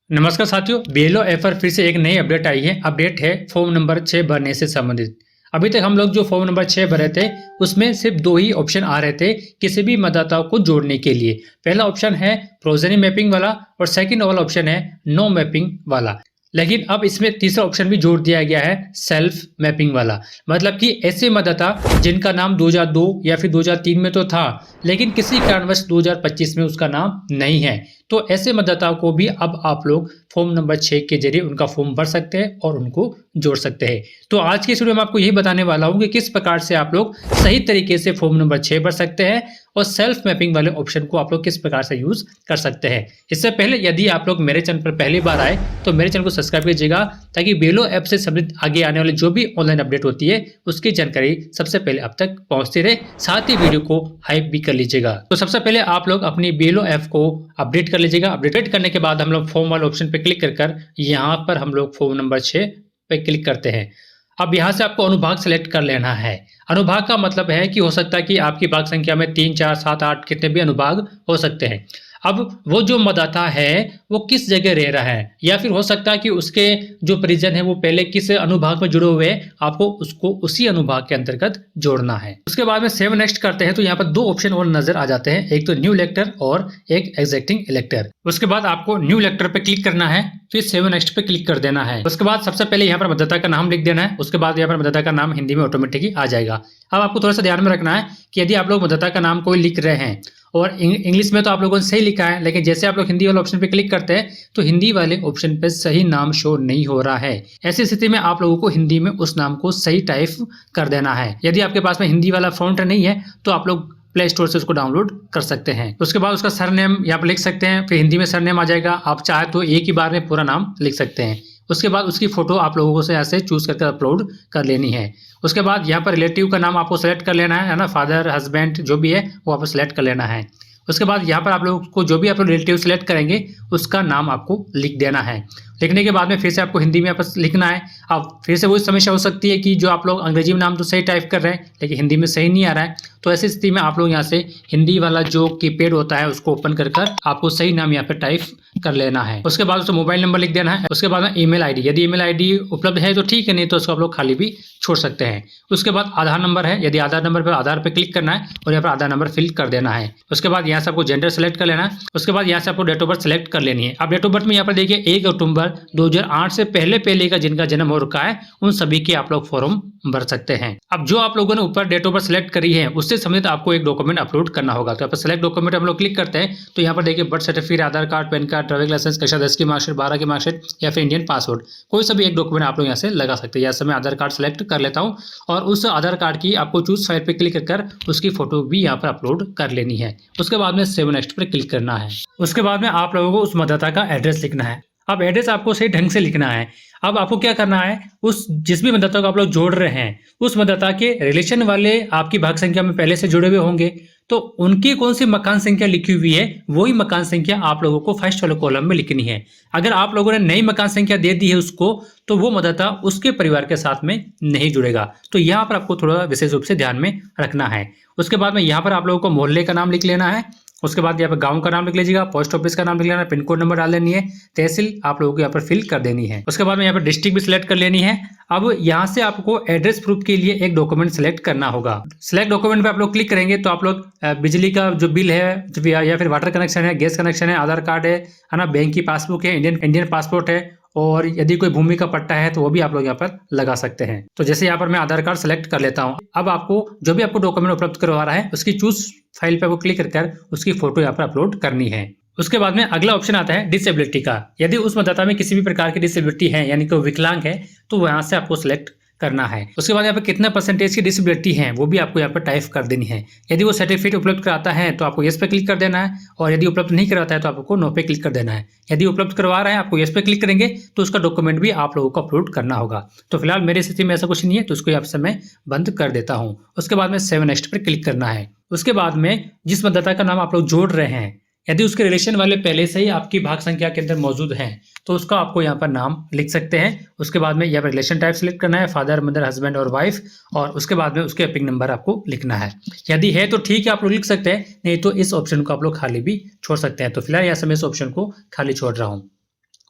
नमस्कार साथियों, BLO app पर फिर से एक नई अपडेट आई है। अपडेट है फॉर्म नंबर 6 भरने से संबंधित। अभी तक हम लोग जो फॉर्म नंबर 6 भरे थे उसमें सिर्फ दो ही ऑप्शन आ रहे थे किसी भी मतदाताओं को जोड़ने के लिए। पहला ऑप्शन है प्रोजेनी मैपिंग वाला और सेकंड वाला ऑप्शन है नो मैपिंग वाला। लेकिन अब इसमें तीसरा ऑप्शन भी जोड़ दिया गया है सेल्फ मैपिंग वाला। मतलब कि ऐसे मतदाता जिनका नाम 2002 या फिर 2003 में तो था लेकिन किसी कारणवश 2025 में उसका नाम नहीं है, तो ऐसे मतदाताओं को भी अब आप लोग फॉर्म नंबर 6 के जरिए उनका फॉर्म भर सकते हैं और उनको जोड़ सकते हैं। तो आज की इस वीडियो में आपको यही बताने वाला हूं कि किस प्रकार से आप लोग सही तरीके से फॉर्म नंबर 6 भर सकते हैं और सेल्फ मैपिंग वाले ऑप्शन को आप लोग किस प्रकार से यूज कर सकते हैं। इससे पहले यदि आप लोग मेरे चैनल पर पहली बार आए तो मेरे चैनल को सब्सक्राइब कीजिएगा ताकि बीएलओ ऐप से संबंधित आगे आने वाले जो भी ऑनलाइन अपडेट होती है उसकी जानकारी सबसे पहले अब तक पहुंचती रहे। साथ ही वीडियो को हाइप भी कर लीजिएगा। तो सबसे पहले आप लोग अपनी बीएलओ ऐप को अपडेट कर लीजिएगा। अपडेट करने के बाद हम लोग फॉर्म वाले ऑप्शन पे क्लिक कर यहाँ पर हम लोग फॉर्म नंबर 6 पे क्लिक करते हैं। अब यहाँ से आपको अनुभाग सेलेक्ट कर लेना है। अनुभाग का मतलब है कि हो सकता है कि आपकी भाग संख्या में 3, 4, 7, 8 कितने भी अनुभाग हो सकते हैं। अब वो जो मतदाता है वो किस जगह रह रहा है या फिर हो सकता है कि उसके जो परिजन है वो पहले किस अनुभाग में जुड़े हुए हैं, आपको उसको उसी अनुभाग के अंतर्गत जोड़ना है। उसके बाद में सेव नेक्स्ट करते हैं तो यहाँ पर दो ऑप्शन और नजर आ जाते हैं, एक तो न्यू इलेक्टर और एक एग्जिस्टिंग इलेक्टर। उसके बाद आपको न्यू इलेक्टर पे क्लिक करना है, फिर सेव नेक्स्ट पे क्लिक कर देना है। उसके बाद सबसे पहले यहाँ पर मतदाता का नाम लिख देना है। उसके बाद यहाँ पर मतदाता का नाम हिंदी में ऑटोमेटिकली आ जाएगा। अब आपको थोड़ा सा ध्यान में रखना है कि यदि आप लोग मतदाता का नाम कोई लिख रहे हैं और इंग्लिश में तो आप लोगों ने सही लिखा है, लेकिन जैसे आप लोग हिंदी वाले ऑप्शन पे क्लिक करते हैं तो हिंदी वाले ऑप्शन पे सही नाम शो नहीं हो रहा है। ऐसी स्थिति में आप लोगों को हिंदी में उस नाम को सही टाइप कर देना है। यदि आपके पास में हिंदी वाला फॉन्ट नहीं है तो आप लोग प्ले स्टोर से उसको डाउनलोड कर सकते हैं। उसके बाद उसका सरनेम यहाँ पर लिख सकते हैं, फिर हिंदी में सरनेम आ जाएगा। आप चाहे तो एक ही बार में पूरा नाम लिख सकते हैं। उसके बाद उसकी फोटो आप लोगों को से ऐसे चूज करके अपलोड कर लेनी है। उसके बाद यहाँ पर रिलेटिव का नाम आपको सेलेक्ट कर लेना है ना, फादर, हस्बैंड जो भी है वो आपको सेलेक्ट कर लेना है। उसके बाद यहाँ पर आप लोगों को जो भी आप लोग रिलेटिव सेलेक्ट करेंगे उसका नाम आपको लिख देना है। लिखने के बाद में फिर से आपको हिंदी में आपस लिखना है। अब फिर से वही समस्या हो सकती है कि जो आप लोग अंग्रेजी में नाम तो सही टाइप कर रहे हैं लेकिन हिंदी में सही नहीं आ रहा है, तो ऐसी स्थिति में आप लोग यहाँ से हिंदी वाला जो कीपैड होता है उसको ओपन कर आपको सही नाम यहाँ पे टाइप कर लेना है। उसके बाद उसको मोबाइल नंबर लिख देना है। उसके बाद में ईमेल आईडी, यदि ईमेल आईडी उपलब्ध है तो ठीक है, नहीं तो उसको आप लोग खाली भी छोड़ सकते हैं। उसके बाद आधार नंबर है, यदि आधार नंबर पर आधार पे क्लिक करना है और यहाँ पर आधार नंबर फिल कर देना है। उसके बाद यहाँ से आपको जेंडर सेलेक्ट कर लेना है। उसके बाद यहाँ से आपको डेट ऑफ बर्थ सेलेक्ट कर लेनी है। अब डेट ऑफ बर्थ में यहाँ पर देखिए 1 अक्टूबर 2008 से पहले का जिनका जन्म हो रखा है उन सभी के आप लोग फॉर्म भर सकते हैं। अब जो आप लोगों ने ऊपर डेट ऑफ बर्थ सेलेक्ट करी है उससे संबंधित आपको एक डॉक्यूमेंट अपलोड करना होगा। तो यहाँ पर सेलेक्ट डॉक्यूमेंट हम लोग क्लिक करते हैं तो यहाँ पर देखिए birth certificate, Aadhaar card, PAN card, driving licence, कक्षा 10 की मार्कशीट, 12 की मार्कशीट या फिर इंडियन पासपोर्ट, कोई सा भी एक डॉक्यूमेंट आप लोग यहाँ से लगा सकते हैं। यहाँ से मैं आधार कार्ड सेलेक्ट कर लेता हूँ और उस आधार कार्ड की आपको चूज फाइल पे क्लिक कर उसकी फोटो भी यहाँ पर अपलोड कर लेनी है। उसके बाद में सेव नेक्स्ट पर क्लिक करना है। उसके बाद में आप लोगों को उस मतदाता का एड्रेस लिखना है। अब एड्रेस आपको सही ढंग से लिखना है। अब आपको क्या करना है, उस जिस भी मतदाता को आप लोग जोड़ रहे हैं उस मतदाता के रिलेशन वाले आपकी भाग संख्या में पहले से जुड़े हुए होंगे, तो उनकी कौन सी मकान संख्या लिखी हुई है वही मकान संख्या आप लोगों को फर्स्ट वाले कॉलम में लिखनी है। अगर आप लोगों ने नई मकान संख्या दे दी है उसको तो वो मतदाता उसके परिवार के साथ में नहीं जुड़ेगा। तो यहाँ पर आपको थोड़ा विशेष रूप से ध्यान में रखना है। उसके बाद में यहाँ पर आप लोगों को मोहल्ले का नाम लिख लेना है। उसके बाद यहाँ पर गांव का नाम लिख लीजिएगा, पोस्ट ऑफिस का नाम लिख लेना है, पिन कोड नंबर डाल देनी है, तहसील आप लोगों को यहाँ पर फिल कर देनी है। उसके बाद में यहाँ पर डिस्ट्रिक्ट भी सिलेक्ट कर लेनी है। अब यहाँ से आपको एड्रेस प्रूफ के लिए एक डॉक्यूमेंट सेलेक्ट करना होगा। सिलेक्ट डॉक्यूमेंट पे आप लोग क्लिक करेंगे तो आप लोग बिजली का जो बिल है या फिर वाटर कनेक्शन है, गैस कनेक्शन है, आधार कार्ड है ना, बैंक की पासबुक है, इंडियन पासपोर्ट है और यदि कोई भूमि का पट्टा है तो वो भी आप लोग यहाँ पर लगा सकते हैं। तो जैसे यहाँ पर मैं आधार कार्ड सेलेक्ट कर लेता हूँ। अब आपको जो भी आपको डॉक्यूमेंट उपलब्ध करवा रहा है उसकी चूज फाइल पे आपको क्लिक कर उसकी फोटो यहाँ पर अपलोड करनी है। उसके बाद में अगला ऑप्शन आता है डिसेबिलिटी का। यदि उस मतदाता में किसी भी प्रकार की डिसेबिलिटी है यानी कि विकलांग है तो वहां से आपको सिलेक्ट करना है। उसके बाद यहाँ पे कितना परसेंटेज की डिसेबिलिटी है वो भी आपको यहाँ पर टाइप कर देनी है। यदि वो सर्टिफिकेट उपलब्ध कराता है तो आपको यस पे क्लिक कर देना है और यदि उपलब्ध नहीं कराता है तो आपको नो पे क्लिक कर देना है। यदि उपलब्ध करवा रहा है आपको यस पे क्लिक करेंगे तो उसका डॉक्यूमेंट भी आप लोगों को अपलोड करना होगा। तो फिलहाल मेरी स्थिति में ऐसा कुछ नहीं है तो उसको यहाँ से मैं बंद कर देता हूँ। उसके बाद में सेव नेक्स्ट पर क्लिक करना है। उसके बाद में जिस मतदाता का नाम आप लोग जोड़ रहे हैं यदि उसके रिलेशन वाले पहले से ही आपकी भाग संख्या के अंदर मौजूद हैं तो उसका आपको यहाँ पर नाम लिख सकते हैं। उसके बाद में यहाँ पर रिलेशन टाइप सेलेक्ट करना है, फादर, मदर, हस्बैंड और वाइफ, और उसके बाद में उसके एपिक नंबर आपको लिखना है। यदि है तो ठीक है आप लोग लिख सकते हैं, नहीं तो इस ऑप्शन को आप लोग खाली भी छोड़ सकते हैं। तो फिलहाल यहाँ से मैं इस ऑप्शन को खाली छोड़ रहा हूँ।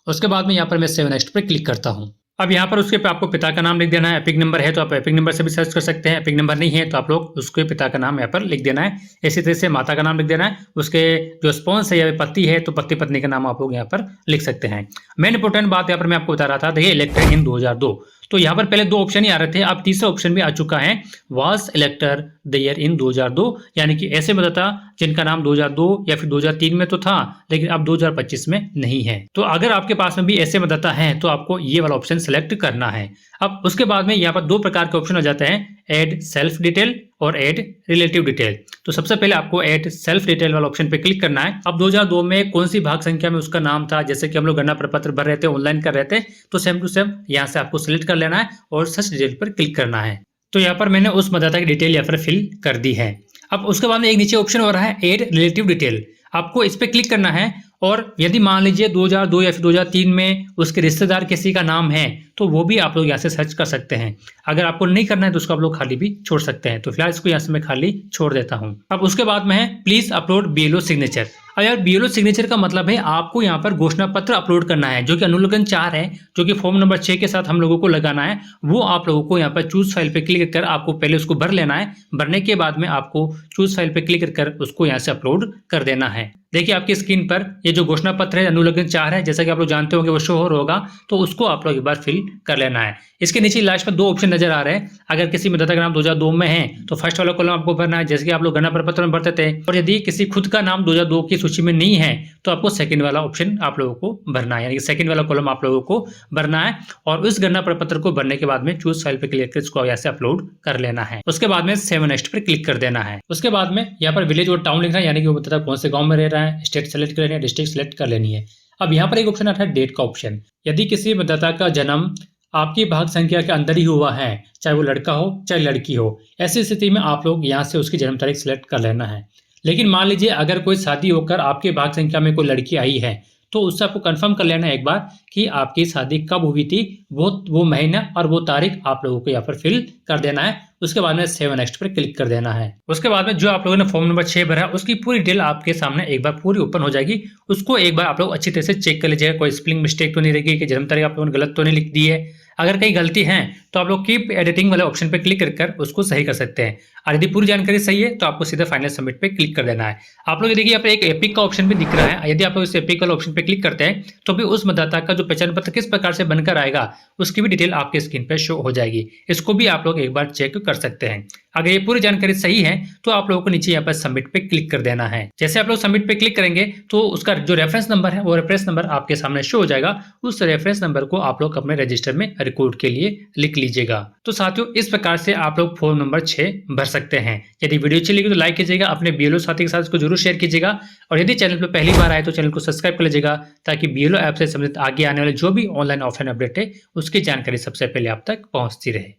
उसके बाद में यहाँ पर मैं सेव नेक्स्ट पे क्लिक करता हूँ। अब यहाँ पर उसके पे आपको पिता का नाम लिख देना है। एपिक नंबर है तो आप एपिक नंबर से भी सर्च कर सकते हैं, एपिक नंबर नहीं है तो आप लोग उसके पिता का नाम यहाँ पर लिख देना है। इसी तरह से माता का नाम लिख देना है। उसके जो स्पॉन्स है या पति है तो पति पत्नी का नाम आप लोग यहाँ पर लिख सकते हैं। मेन इंपोर्टेंट बात यहाँ पर मैं आपको बता रहा था, देखिए इलेक्टेड इन 2002, तो यहाँ पर पहले 2 ऑप्शन ही आ रहे थे, अब तीसरा ऑप्शन भी आ चुका है, वाज इलेक्टर द ईयर इन 2002, यानी कि ऐसे बताता जिनका नाम 2002 या फिर 2003 में तो था लेकिन अब 2025 में नहीं है। तो अगर आपके पास में भी ऐसे मतदाता हैं तो आपको ये वाला ऑप्शन सेलेक्ट करना है। अब उसके बाद में यहाँ पर 2 प्रकार के ऑप्शन हो जाते हैं, ऐड सेल्फ डिटेल और ऐड रिलेटिव डिटेल। तो सबसे पहले आपको ऐड सेल्फ डिटेल वाला ऑप्शन पे क्लिक करना है। अब 2002 में कौन सी भाग संख्या में उसका नाम था, जैसे कि हम लोग गणना प्रपत्र भर रहे थे, ऑनलाइन कर रहे थे, तो सेम टू सेम यहाँ से आपको सिलेक्ट कर लेना है और सर्च डिटेल पर क्लिक करना है। तो यहाँ पर मैंने उस मतदाता की डिटेल यहाँ पर फिल कर दी है। अब उसके बाद में एक नीचे ऑप्शन हो रहा है ऐड रिलेटिव डिटेल, आपको इस पे क्लिक करना है और यदि मान लीजिए 2002 या फिर 2003 में उसके रिश्तेदार किसी का नाम है तो वो भी आप लोग यहाँ से सर्च कर सकते हैं। अगर आपको नहीं करना है तो उसको आप लोग खाली भी छोड़ सकते हैं। तो फिलहाल इसको यहाँ से मैं खाली छोड़ देता हूँ। अब उसके बाद में है प्लीज अपलोड बीएलओ सिग्नेचर। अब यार बीएलओ सिग्नेचर का मतलब है आपको यहाँ पर घोषणा पत्र अपलोड करना है, जो कि अनुलेखन 4 है, जो कि फॉर्म नंबर 6 के साथ हम लोगों को लगाना है। वो आप लोगों को यहाँ पर चूज फाइल पे क्लिक कर आपको पहले उसको भर लेना है। भरने के बाद में आपको चूज फाइल पे क्लिक कर उसको यहाँ से अपलोड कर देना है। देखिए आपकी स्क्रीन पर ये जो घोषणा पत्र है अनुलेखन 4 है, जैसा कि आप लोग जानते होंगे वो शो हो रहा होगा, तो उसको आप लोग एक बार फिल कर लेना है। इसके नीचे लास्ट में 2 ऑप्शन नजर आ रहे हैं। अगर किसी मतदाता का नाम 2002 में है तो फर्स्ट वाला कॉलम आपको भरना है, जैसे कि आप लोग गणना प्रपत्र में भरते थे, और यदि किसी खुद का नाम 2002 की सूची में नहीं है तो आपको सेकंड वाला ऑप्शन आप लोगों को भरना है, यानी कि सेकंड वाला कॉलम आप लोगों को भरना है। और उस गणना प्रपत्र को भरने के बाद में चूज फाइल पे क्लिक कर इसको ऐसे अपलोड कर लेना है। उसके बाद में सेव नेक्स्ट पर क्लिक कर देना है। उसके बाद में यहाँ पर विलेज और टाउन लिखना है, यानी कि वो बताता कौन से गाँव में रह रहा है, स्टेट सेलेक्ट कर लेनी है, डिस्ट्रिक्ट सेलेक्ट कर लेनी है। अब यहाँ पर एक ऑप्शन आता है डेट का ऑप्शन। यदि किसी मतदाता का जन्म आपकी भाग संख्या के अंदर ही हुआ है, चाहे वो लड़का हो चाहे लड़की हो, ऐसी स्थिति में आप लोग यहाँ से उसकी जन्म तारीख सेलेक्ट कर लेना है। लेकिन मान लीजिए अगर कोई शादी होकर आपके भाग संख्या में कोई लड़की आई है तो उससे आपको कंफर्म कर लेना है एक बार कि आपकी शादी कब हुई थी, वो महीना और वो तारीख आप लोगों को यहाँ पर फिल कर देना है। उसके बाद में सेव नेक्स्ट पर क्लिक कर देना है। उसके बाद में जो आप लोगों ने फॉर्म नंबर 6 भरा उसकी पूरी डिटेल आपके सामने एक बार पूरी ओपन हो जाएगी। उसको एक बार आप लोग अच्छी तरह से चेक कर लीजिएगा, कोई स्पेलिंग मिस्टेक तो नहीं रहेगी, कि जन्म तारीख आप लोगों ने गलत तो नहीं लिख दी है। अगर कहीं गलती है तो आप लोग कीप एडिटिंग वाले ऑप्शन पे क्लिक कर उसको सही कर सकते हैं। और यदि पूरी जानकारी सही है तो आपको सीधा फाइनल सबमिट पे क्लिक कर देना है। आप लोग देखिए यहाँ पे एक एपिक का ऑप्शन भी दिख रहा है। यदि आप लोग इस एपिक वाले ऑप्शन पे क्लिक करते हैं तो भी उस मतदाता का जो पहचान पत्र किस प्रकार से बनकर आएगा उसकी भी डिटेल आपके स्क्रीन पे शो हो जाएगी। इसको भी आप लोग एक बार चेक कर सकते हैं। अगर ये पूरी जानकारी सही है तो आप लोगों को नीचे यहाँ पर सबमिट पे क्लिक कर देना है। जैसे आप लोग सबमिट पे क्लिक करेंगे तो उसका जो रेफरेंस नंबर है वो रेफरेंस नंबर आपके सामने शो हो जाएगा। उस रेफरेंस नंबर को आप लोग अपने रजिस्टर में रिकॉर्ड के लिए लिख लीजिएगा। तो साथियों इस प्रकार से आप लोग फॉर्म नंबर 6 भर सकते हैं। यदि वीडियो अच्छी लगी तो लाइक कीजिएगा, अपने बीएलओ साथी के साथ इसको जरूर शेयर कीजिएगा, और यदि चैनल पर पहली बार आए तो चैनल को सब्सक्राइब कर लीजिएगा ताकि बीएलओ ऐप से संबंधित आगे आने वाले जो भी ऑनलाइन ऑफलाइन अपडेट है उसकी जानकारी सबसे पहले आप तक पहुंचती रहे।